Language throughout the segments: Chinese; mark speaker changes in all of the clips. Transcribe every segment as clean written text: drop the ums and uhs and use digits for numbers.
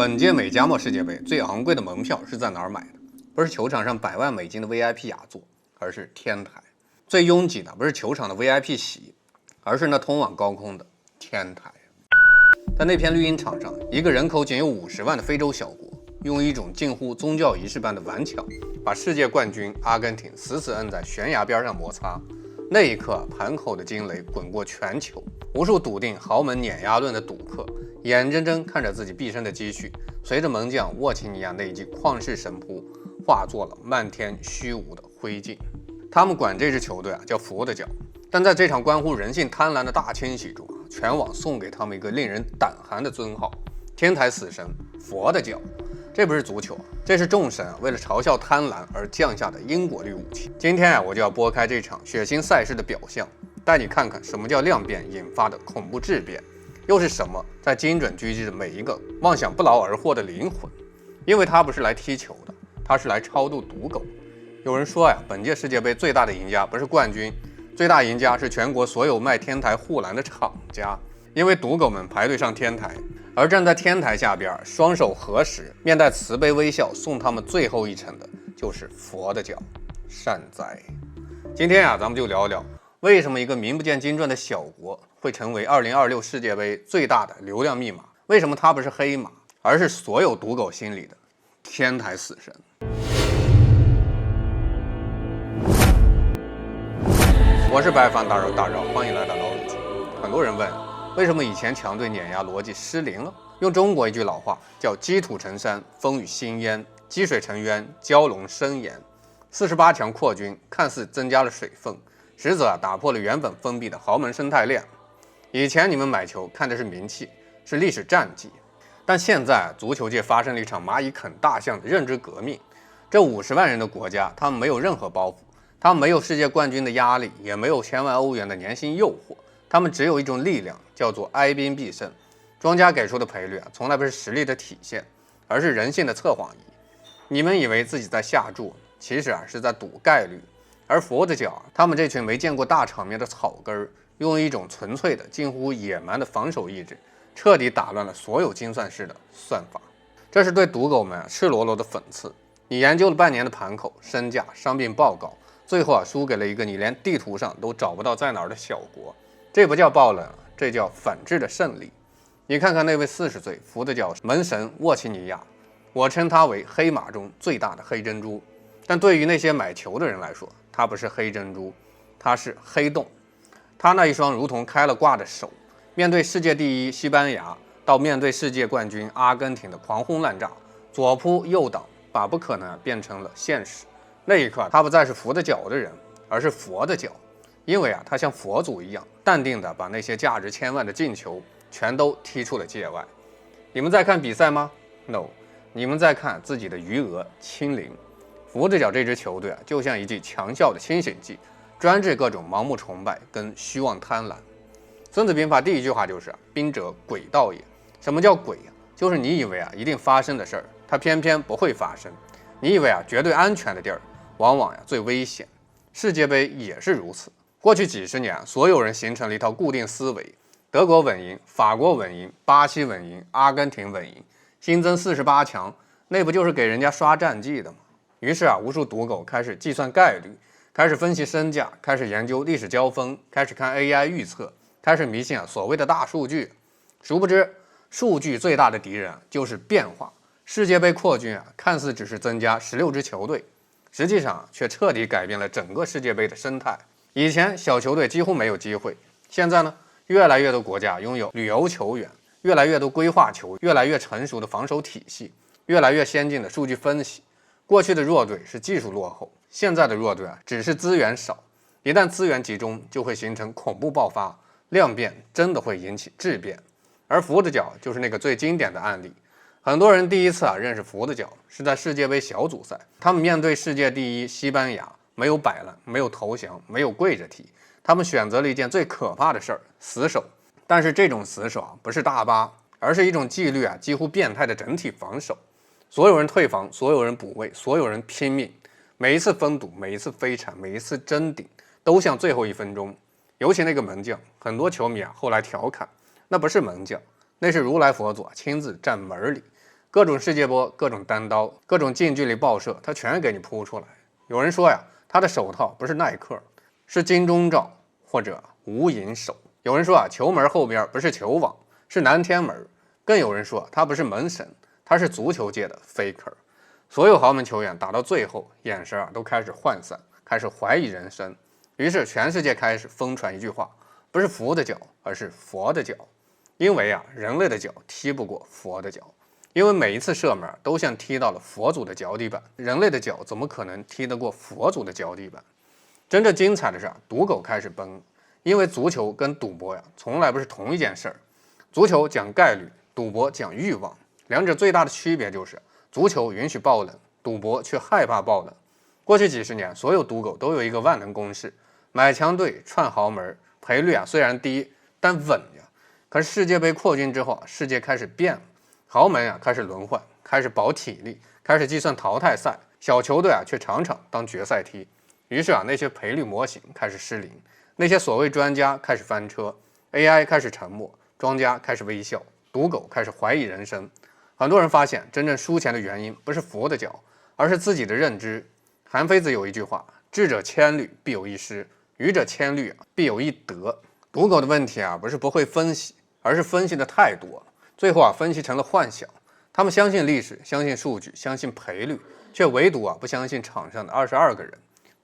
Speaker 1: 本屆美加墨世界杯最昂貴的門票是在哪兒買的？不是球場上100萬美金的 VIP 雅座，而是天台。最擁擠的不是球场的 VIP 席，而是那通往高空的天台。在那片绿茵场上，一个人口仅有50万的非洲小国，用一种近乎宗教儀式般的顽强，把世界冠軍阿根廷死死摁在懸崖邊上摩擦。那一刻，盤口的驚雷滾過全球，無數篤定豪門碾壓論的賭客，眼睜睜看着自己畢生的積蓄，隨着門將沃奇尼亞那一記曠世神撲，化作了漫天虛無的灰燼。他們管這支球隊叫佛的腳，但在這場關乎人性貪婪的大清洗中，全網送給他們一個令人膽寒的尊號：天台死神佛的腳。這不是足球，這是眾神為了嘲笑貪婪而降下的因果律武器。今天我就要撥開這場血腥賽事的表象，帶你看看什麼叫量變引發的恐怖質變，又是什麼在精準狙擊着每一個妄想不勞而獲的靈魂。因為他不是來踢球的，他是來超度賭狗。有人說本屆世界杯最大的贏家不是冠軍，最大贏家是全國所有賣天台護欄的廠家。因為賭狗們排隊上天台，而站在天台下邊雙手合十，面帶慈悲微笑送他們最後一程的，就是佛的腳。善哉。今天咱們就聊聊為什麼一個名不見經傳的小國會成為2026世界杯最大的流量密碼？為什麼它不是黑馬，而是所有賭狗心裡的天台死神？我是白飯大肉大肉，歡迎來到老友記。很多人問，為什麼以前強隊碾壓邏輯失靈了？用中國一句老話叫積土成山，風雨興焉；積水成淵，蛟龍生炎。48強擴軍看似增加了水分，實則打破了原本封閉的豪門生態鏈。以前你們買球看的是名氣，是歷史戰績，但現在足球界發生了一場螞蟻啃大象的認知革命。這50萬人的國家，他們沒有任何包袱，他們沒有世界冠軍的壓力，也沒有千萬歐元的年薪誘惑。他們只有一種力量，叫做哀兵必勝。莊家給出的賠率從來不是實力的體現，而是人性的測謊儀。你們以為自己在下注，其實是在賭概率。而佛的腳，他們這群沒見過大場面的草根，用一種純粹的、近乎野蠻的防守意志，徹底打亂了所有精算師的算法。這是對賭狗們赤裸裸的諷刺。你研究了半年的盤口、身價、傷病報告，最後輸給了一個你連地圖上都找不到在哪兒的小國。這不叫爆冷，這叫反制的勝利。你看看那位40歲佛的腳門神沃奇尼亞，我稱他為黑馬中最大的黑珍珠。但對於那些買球的人來說，他不是黑珍珠，他是黑洞。他那一雙如同開了掛的手，面對世界第一西班牙，到面對世界冠軍阿根廷的狂轟濫炸，左撲右擋，把不可能變成了現實。那一刻，他不再是佛的腳的人，而是佛的腳。因為他像佛祖一樣淡定地把那些價值千萬的進球全都踢出了界外。你們在看比賽嗎 ？No， 你們在看自己的餘額清零。佛的腳這支球隊就像一劑強效的清醒劑，專治各種盲目崇拜跟虛妄貪婪。孫子兵法第一句話就是兵者詭道也。什麼叫詭？就是你以為一定發生的事兒，它偏偏不會發生。你以為絕對安全的地兒，往往最危險。世界杯也是如此。過去幾十年，所有人形成了一套固定思維：德國穩贏，法國穩贏，巴西穩贏，阿根廷穩贏，新增48強，那不就是給人家刷戰績的嗎？於是無數賭狗開始計算概率，開始分析身價，開始研究歷史交鋒，開始看 AI 預測，開始迷信所謂的大數據。殊不知，數據最大的敵人就是變化。世界杯擴軍看似只是增加16支球隊，實際上卻徹底改變了整個世界杯的生態。以前小球隊幾乎沒有機會，現在呢，越來越多國家擁有旅遊球員，越來越多規劃球員，越來越成熟的防守體系，越來越先進的數據分析。過去的弱隊是技術落後，現在的弱隊只是資源少。一旦資源集中，就會形成恐怖爆發，量變真的會引起質變。而佛的腳就是那個最經典的案例。很多人第一次認識佛的腳是在世界杯小組賽，他們面對世界第一西班牙。沒有擺爛，沒有投降，沒有跪着踢，他們選擇了一件最可怕的事兒——死守。但是這種死守不是大巴，而是一種紀律幾乎變態的整體防守。所有人退防，所有人補位，所有人拼命。每一次封堵，每一次飛鏟，每一次爭頂，都像最後1分鐘。尤其那個門將，很多球迷後來調侃，那不是門將，那是如來佛祖親自站門裡。各種世界波，各種單刀，各種近距離爆射，他全给你撲出来。有人說呀，他的手套不是耐克，是金鐘罩或者无影手。有人说啊，球门后边不是球网，是南天门。更有人说他不是门神，他是足球界的 faker。所有豪门球员打到最後，眼神都開始渙散，開始懷疑人生。於是全世界開始瘋傳一句話，不是福的腳，而是佛的腳。因為啊，人類的腳踢不過佛的腳，因為每一次射門都像踢到了佛祖的腳底板，人類的腳怎麼可能踢得過佛祖的腳底板？真正精彩的是賭狗開始崩，因為足球跟賭博呀，從來不是同一件事兒。足球講概率，賭博講慾望，兩者最大的區別就是足球允許爆冷，賭博卻害怕爆冷。過去幾十年，所有賭狗都有一個萬能公式：買強隊，串豪門，賠率雖然低，但穩呀。可是世界杯擴軍之後，世界開始變了，豪門開始輪換，開始保體力，開始計算淘汰賽，小球隊卻場場當決賽踢。於是那些賠率模型開始失靈，那些所謂專家開始翻車 ，AI 開始沉默，莊家開始微笑，賭狗開始懷疑人生。很多人發現，真正輸錢的原因不是佛的腳，而是自己的認知。韓非子有一句話：智者千慮，必有一失；愚者千慮，必有一得。賭狗的問題不是不會分析，而是分析的太多了，最後分析成了幻想。他們相信歷史，相信數據，相信賠率，卻唯獨不相信場上的22個人。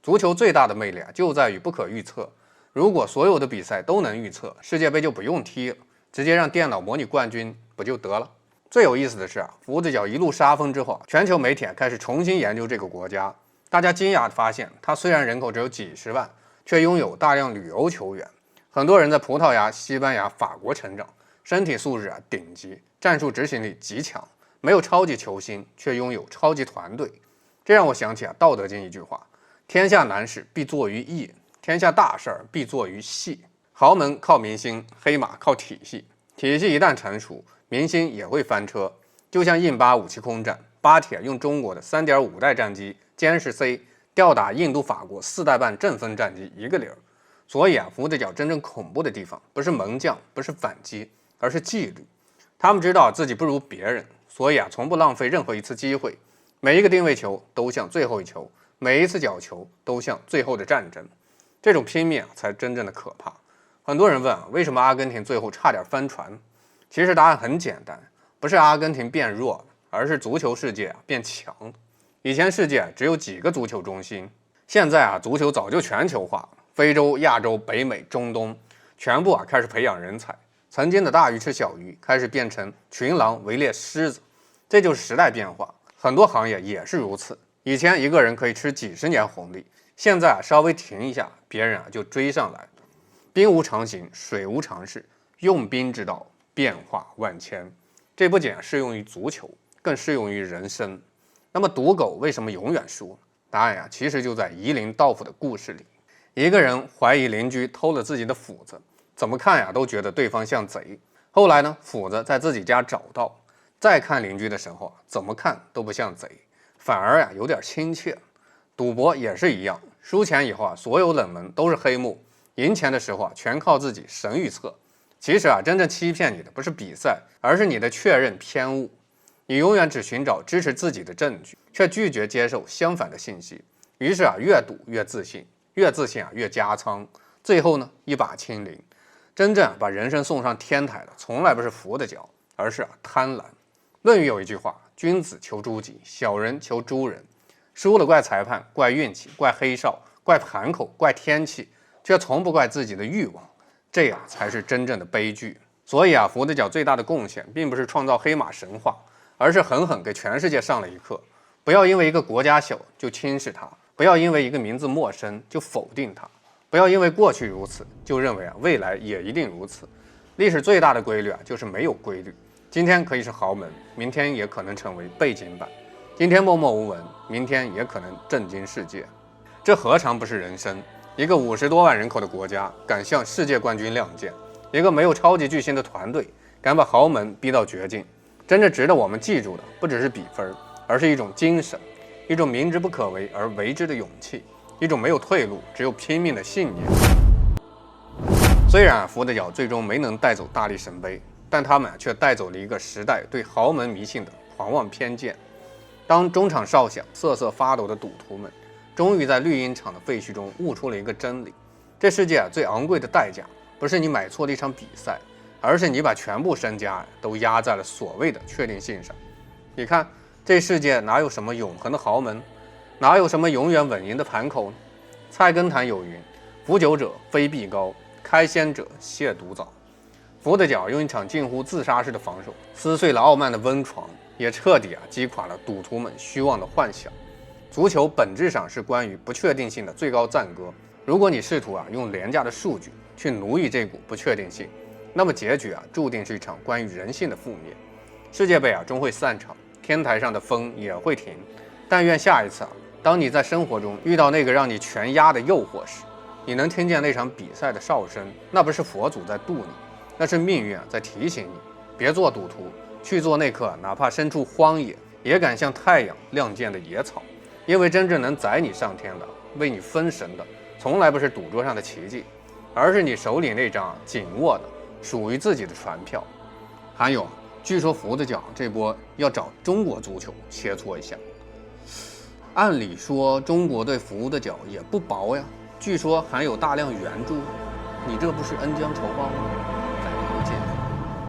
Speaker 1: 足球最大的魅力就在於不可預測。如果所有的比賽都能預測，世界杯就不用踢了，直接讓電腦模擬冠軍不就得了？最有意思的是福的腳一路殺瘋之後，全球媒體開始重新研究這個國家。大家驚訝地發現，它雖然人口只有幾十萬，卻擁有大量旅遊球員。很多人在葡萄牙、西班牙、法國成長，身體素質頂級，戰術執行力極強，沒有超級球星，卻擁有超級團隊。這讓我想起道德經一句話：天下難事必作於易，天下大事必作於細。豪門靠明星，黑馬靠體系。體系一旦成熟，明星也會翻車。就像印巴武器空戰，巴鐵用中國的3.5代戰機殲10 C 吊打印度、法國4代半陣風戰機1個0。所以福的腳真正恐怖的地方，不是門將，不是反擊，而是紀律。他們知道自己不如別人，所以從不浪費任何一次機會。每一個定位球都像最後一球，每一次角球都像最後的戰爭。這種拼命才真正的可怕。很多人問為什麼阿根廷最後差點翻船？其實答案很簡單，不是阿根廷變弱了，而是足球世界變強了。以前世界只有幾個足球中心，現在足球早就全球化了。非洲、亞洲、北美、中東全部開始培養人才。曾經的大魚吃小魚，開始變成群狼圍獵獅子。這就是時代變化。很多行業也是如此。以前一個人可以吃幾十年紅利，現在稍微停一下，別人就追上來了。兵無常形，水無常勢，用兵之道變化萬千。這不僅適用於足球，更適用於人生。那麼賭狗為什麼永遠輸？答案其實就在夷陵道府的故事裡。一個人懷疑鄰居偷了自己的斧子，怎麼看都覺得對方像賊。後來呢，斧子在自己家找到，再看鄰居的時候怎麼看都不像賊，反而有點親切。賭博也是一樣，輸錢以後所有冷門都是黑幕，贏錢的時候全靠自己神預測。其實真正欺騙你的不是比賽，而是你的確認偏誤。你永遠只尋找支持自己的證據，卻拒絕接受相反的信息。於是越賭越自信，越自信越加倉，最後呢一把清零。真正把人生送上天台的，從來不是佛的腳，而是貪婪。論語有一句話：君子求諸己，小人求諸人。輸了怪裁判，怪運氣，怪黑哨，怪盤口，怪天氣，卻從不怪自己的慾望。這才是真正的悲劇。所以佛的腳最大的貢獻，並不是創造黑馬神話，而是狠狠給全世界上了一課。不要因為一個國家小就輕視它，不要因為一個名字陌生就否定它，不要因為過去如此就認為未來也一定如此。歷史最大的規律就是沒有規律。今天可以是豪門，明天也可能成為背景板；今天默默無聞，明天也可能震驚世界。這何嘗不是人生？一個50多萬人口的國家敢向世界冠軍亮劍，一個沒有超級巨星的團隊敢把豪門逼到絕境。真正值得我們記住的不只是比分，而是一種精神，一種明知不可為而為之的勇氣，一種沒有退路只有拼命的信念。雖然福的腳最終沒能帶走大力神杯，但他們卻帶走了一個時代對豪門迷信的狂妄偏見。當中場哨響，瑟瑟發抖的賭徒们終於在綠茵場的廢墟中悟出了一個真理：這世界最昂貴的代價，不是你買錯了一場比賽，而是你把全部身家都壓在了所謂的確定性上。你看，這世界哪有什麼永恆的豪門，哪有什麼永遠穩贏的盤口呢？菜根譚有云：服酒者非必高，開先者褻犢早。福德角用一場近乎自殺式的防守，撕碎了傲慢的溫床，也徹底擊垮了賭徒們虛妄的幻想。足球本質上是關於不確定性的最高讚歌。如果你試圖用廉價的數據去奴役這股不確定性，那麼結局注定是一場關於人性的覆滅。世界杯終會散場，天台上的風也會停。但願下一次當你在生活中遇到那個讓你全壓的誘惑時，你能聽見那場比賽的哨聲，那不是佛祖在度你，那是命運在提醒你，別做賭徒，去做那棵哪怕身處荒野也敢向太陽亮劍的野草。因為真正能載你上天的，為你分神的，從來不是賭桌上的奇蹟，而是你手裡那張緊握的屬於自己的船票。還有，據說福德角這波要找中國足球切磋一下。按理說中國對福德角也不薄呀，據說還有大量援助，你這不是恩將仇報嗎？